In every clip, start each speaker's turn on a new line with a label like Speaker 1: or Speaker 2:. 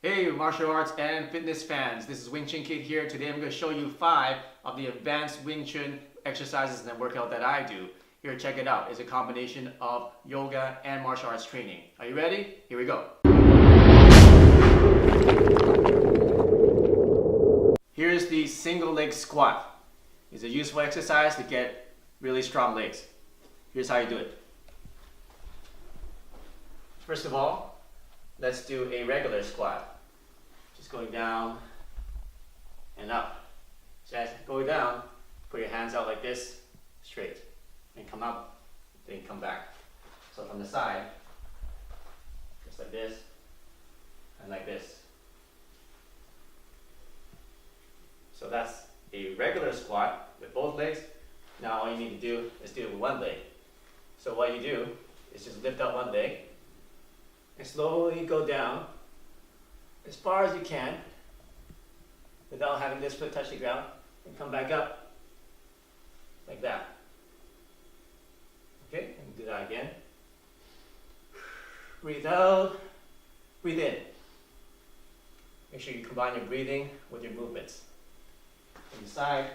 Speaker 1: Hey martial arts and fitness fans, this is Wing Chun Kid here. Today I'm going to show you 5 of the advanced Wing Chun exercises and workout that I do. Here, check it out. It's a combination of yoga and martial arts training. Are you ready? Here we go. Here's the single leg squat. It's a useful exercise to get really strong legs. Here's how you do it. First of all, let's do a regular squat. Just going down and up. So as go down, put your hands out like this, straight, and come up, then come back. So from the side, just like this, and like this. So that's a regular squat with both legs. Now all you need to do is do it with one leg. So what you do is just lift up one leg, and slowly go down as far as you can without having this foot touch the ground, and come back up like that. Okay, and do that again. Breathe out, breathe in. Make sure you combine your breathing with your movements. From the side,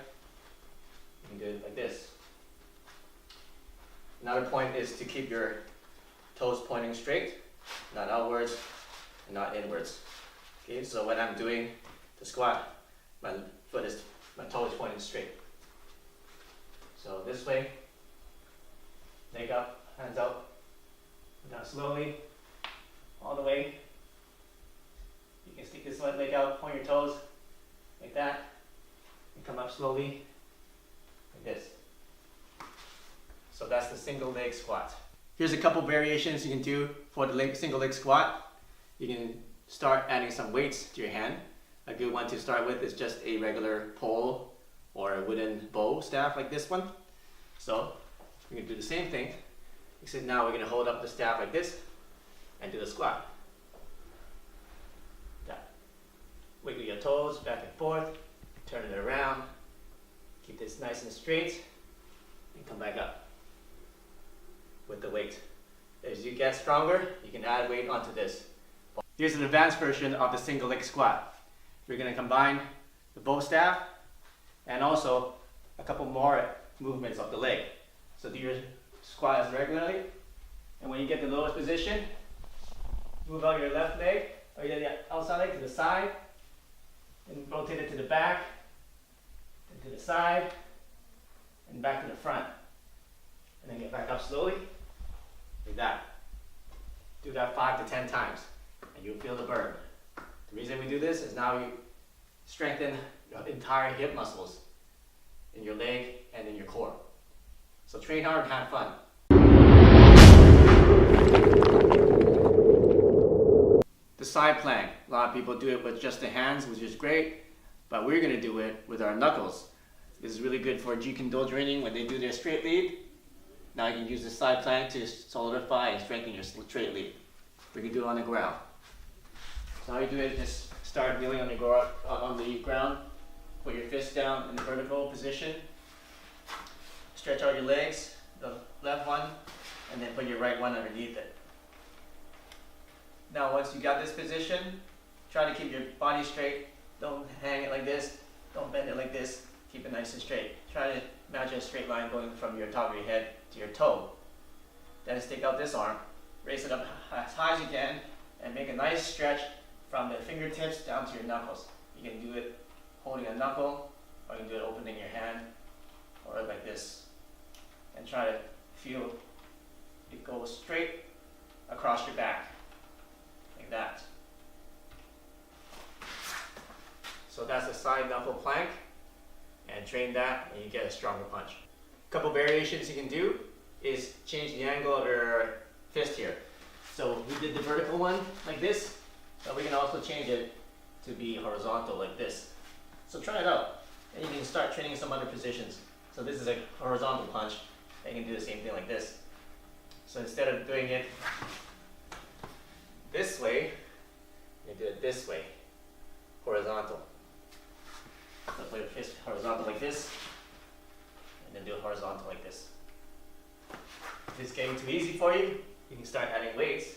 Speaker 1: you can do it like this. Another point is to keep your toes pointing straight, not outwards and not inwards. Okay, so when I'm doing the squat, my toe is pointing straight. So this way, leg up, hands out, down slowly, all the way. You can stick this leg out, point your toes like that, and come up slowly like this. So that's the single leg squat. Here's a couple variations you can do for the single leg squat. You can start adding some weights to your hand. A good one to start with is just a regular pole or a wooden bow staff like this one. So we're going to do the same thing, except now we're going to hold up the staff like this and do the squat. That. Wiggle your toes back and forth, turn it around, keep this nice and straight, and come back up with the weight. As you get stronger, you can add weight onto this. Here's an advanced version of the single leg squat. We're going to combine the bow staff and also a couple more movements of the leg. So do your squat as regularly, and when you get the lowest position, move out your left leg or your outside leg to the side, and rotate it to the back, and to the side, and back to the front. And then get back up slowly, like that. Do that 5 to 10 times, and you'll feel the burn. The reason we do this is now you strengthen your entire hip muscles in your leg and in your core. So train hard and have fun. The side plank. A lot of people do it with just the hands, which is great, but we're going to do it with our knuckles. This is really good for Jeet Kune Do training when they do their straight lead. Now you can use the side plank to solidify and strengthen your straight lead. We can do it on the ground. So how you do it, just start kneeling on the ground, put your fist down in the vertical position, stretch out your legs, the left one, and then put your right one underneath it. Now once you got this position, try to keep your body straight. Don't hang it like this, don't bend it like this, keep it nice and straight. Try to imagine a straight line going from your top of your head to your toe. Then stick out this arm, raise it up as high as you can, and make a nice stretch from the fingertips down to your knuckles. You can do it holding a knuckle, or you can do it opening your hand, or like this. And try to feel it go straight across your back, like that. So that's a side knuckle plank, and train that and you get a stronger punch. A couple variations you can do is change the angle of your fist here. So we did the vertical one like this, but we can also change it to be horizontal like this. So try it out, and you can start training some other positions. So this is a horizontal punch, and you can do the same thing like this. So instead of doing it this way, you do it this way, horizontal. So put your fist horizontal like this, and then do it horizontal like this. If it's getting too easy for you, you can start adding weights,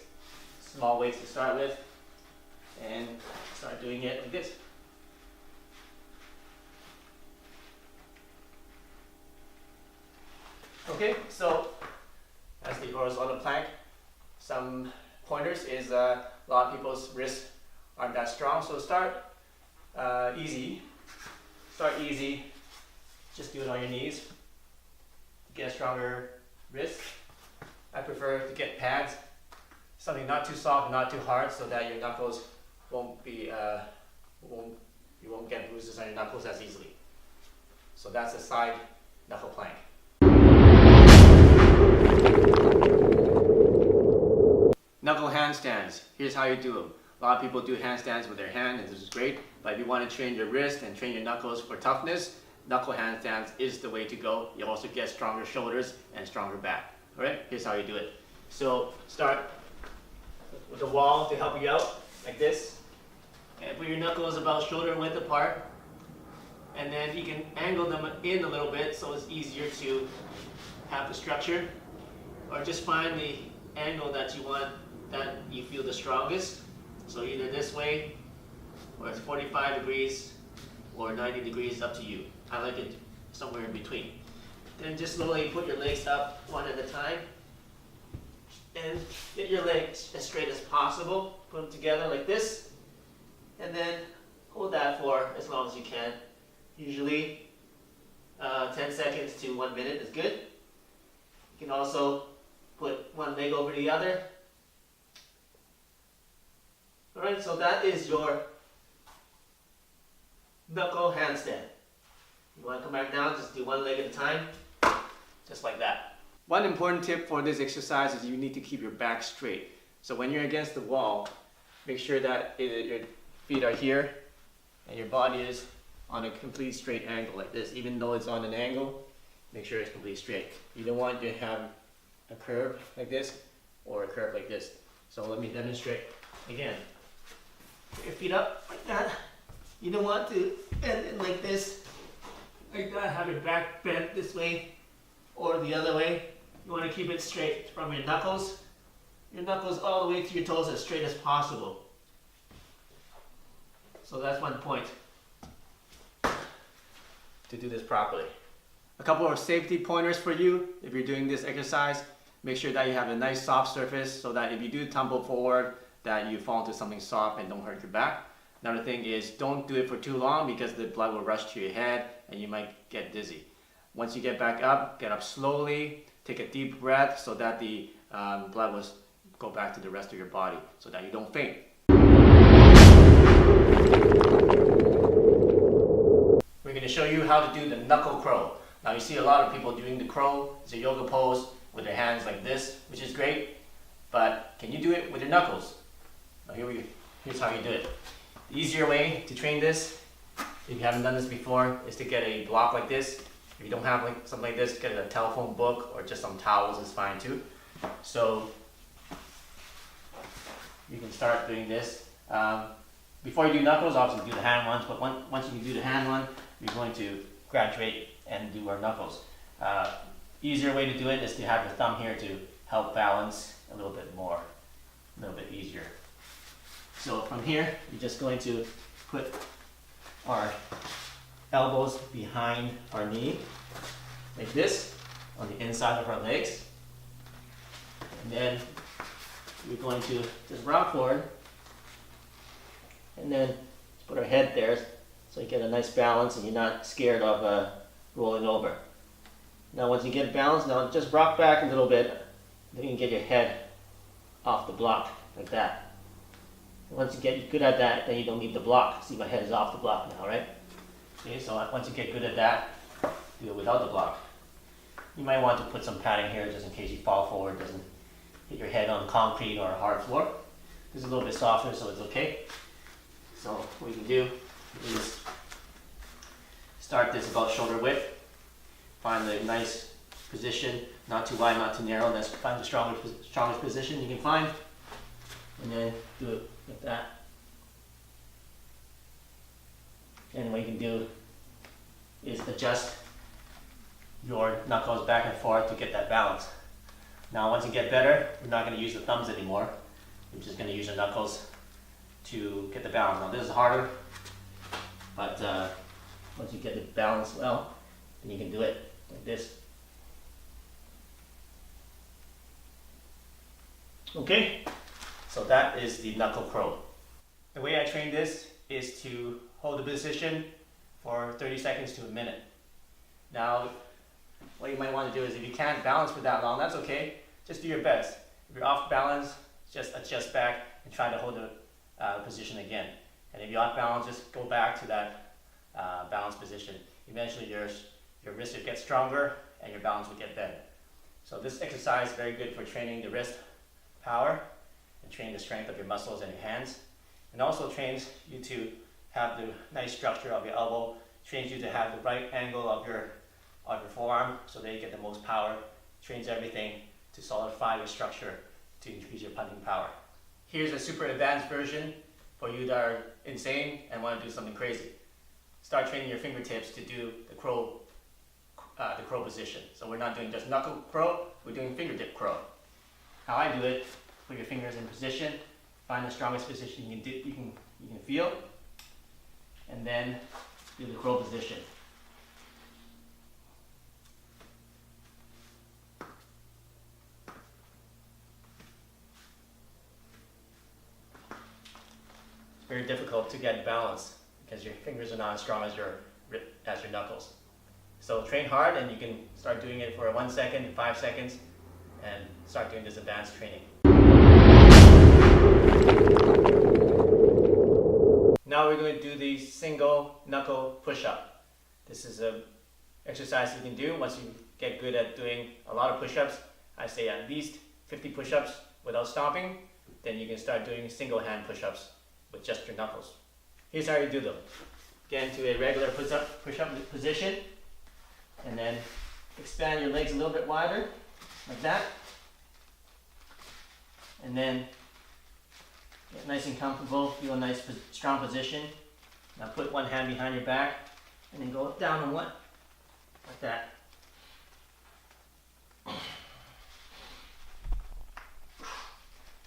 Speaker 1: small weights to start with, and doing it like this. Okay, so that's the horizontal plank. Some pointers is a lot of people's wrists aren't that strong, so start easy. Start easy. Just do it on your knees. Get a stronger wrist. I prefer to get pads, something not too soft, not too hard, so that your knuckles won't be you won't get bruises on your knuckles as easily. So that's a side knuckle plank. Knuckle handstands. Here's how you do them. A lot of people do handstands with their hand, and this is great. But if you want to train your wrist and train your knuckles for toughness, knuckle handstands is the way to go. You also get stronger shoulders and stronger back. All right, here's how you do it. So start with the wall to help you out, like this. And put your knuckles about shoulder width apart. And then you can angle them in a little bit so it's easier to have the structure. Or just find the angle that you want, that you feel the strongest. So either this way, or it's 45 degrees, or 90 degrees, up to you. I like it somewhere in between. Then just slowly put your legs up one at a time. And get your legs as straight as possible. Put them together like this. And then hold that for as long as you can. Usually 10 seconds to 1 minute is good. You can also put one leg over the other. Alright, so that is your knuckle handstand. You want to come back down, just do one leg at a time, just like that. One important tip for this exercise is you need to keep your back straight. So when you're against the wall, make sure that your feet are here and your body is on a complete straight angle like this. Even though it's on an angle, make sure it's completely straight. You don't want to have a curve like this or a curve like this. So let me demonstrate again. Put your feet up like that. You don't want to end it like this, like that. Have your back bent this way or the other way. You want to keep it straight from your knuckles all the way to your toes, as straight as possible. So that's one point to do this properly. A couple of safety pointers for you if you're doing this exercise. Make sure that you have a nice soft surface so that if you do tumble forward, that you fall into something soft and don't hurt your back. Another thing is don't do it for too long because the blood will rush to your head and you might get dizzy. Once you get back up, get up slowly, take a deep breath so that the blood will go back to the rest of your body so that you don't faint. We're going to show you how to do the knuckle crow. Now you see a lot of people doing the crow. It's a yoga pose with their hands like this, which is great, but can you do it with your knuckles? Now here's how you do it. The easier way to train this, if you haven't done this before, is to get a block like this. If you don't have something like this, get a telephone book or just some towels is fine too. So you can start doing this. Before you do knuckles, obviously do the hand ones, but once you do the hand one, you're going to graduate and do our knuckles. Easier way to do it is to have your thumb here to help balance a little bit more, a little bit easier. So from here, you're just going to put our elbows behind our knee, like this, on the inside of our legs. And then we're going to just rock forward, and then put our head there so you get a nice balance and you're not scared of rolling over. Now once you get balanced, now just rock back a little bit, then you can get your head off the block, like that. And once you get good at that, then you don't need the block. See, my head is off the block now, right? Okay, so once you get good at that, do it without the block. You might want to put some padding here just in case you fall forward, doesn't hit your head on concrete or a hard floor. This is a little bit softer, so it's okay. So what you can do is start this about shoulder width. Find the nice position, not too wide, not too narrow. That's find the strongest position you can find, and then do it like that. And what you can do is adjust your knuckles back and forth to get that balance. Now once you get better, we're not going to use the thumbs anymore. We're just going to use our knuckles to get the balance. Now this is harder, but once you get the balance well, then you can do it like this. Okay, so that is the knuckle crow. The way I train this is to hold the position for 30 seconds to a minute. Now, what you might want to do is, if you can't balance for that long, that's okay. Just do your best. If you're off balance, just adjust back and try to hold the position again. And if you're off balance, just go back to that balanced position. Eventually your wrist will get stronger and your balance will get better. So this exercise is very good for training the wrist power and training the strength of your muscles and your hands. And also trains you to have the nice structure of your elbow, trains you to have the right angle of your forearm so that you get the most power, trains everything to solidify your structure to increase your punching power. Here's a super advanced version for you that are insane and want to do something crazy. Start training your fingertips to do the crow position. So we're not doing just knuckle crow, we're doing fingertip crow. How I do it: put your fingers in position, find the strongest position you can feel, and then do the crow position. It's very difficult to get balance because your fingers are not as strong as your knuckles. So train hard, and you can start doing it for 1 second, 5 seconds, and start doing this advanced training. Now we're going to do the single knuckle push-up. This is an exercise you can do once you get good at doing a lot of push-ups. I say at least 50 push-ups without stopping. Then you can start doing single hand push-ups with just your knuckles. Here's how you do them. Get into a regular push-up position, and then expand your legs a little bit wider, like that. And then get nice and comfortable, feel a nice strong position. Now put one hand behind your back, and then go down on one, like that. And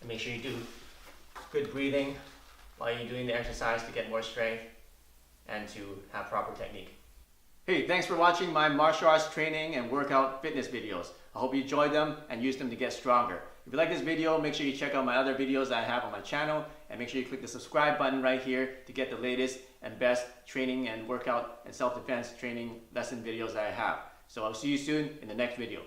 Speaker 1: make sure you do good breathing while you're doing the exercise to get more strength and to have proper technique. Hey, thanks for watching my martial arts training and workout fitness videos. I hope you enjoyed them and use them to get stronger. If you like this video, make sure you check out my other videos that I have on my channel, and make sure you click the subscribe button right here to get the latest and best training and workout and self-defense training lesson videos that I have. So I'll see you soon in the next video.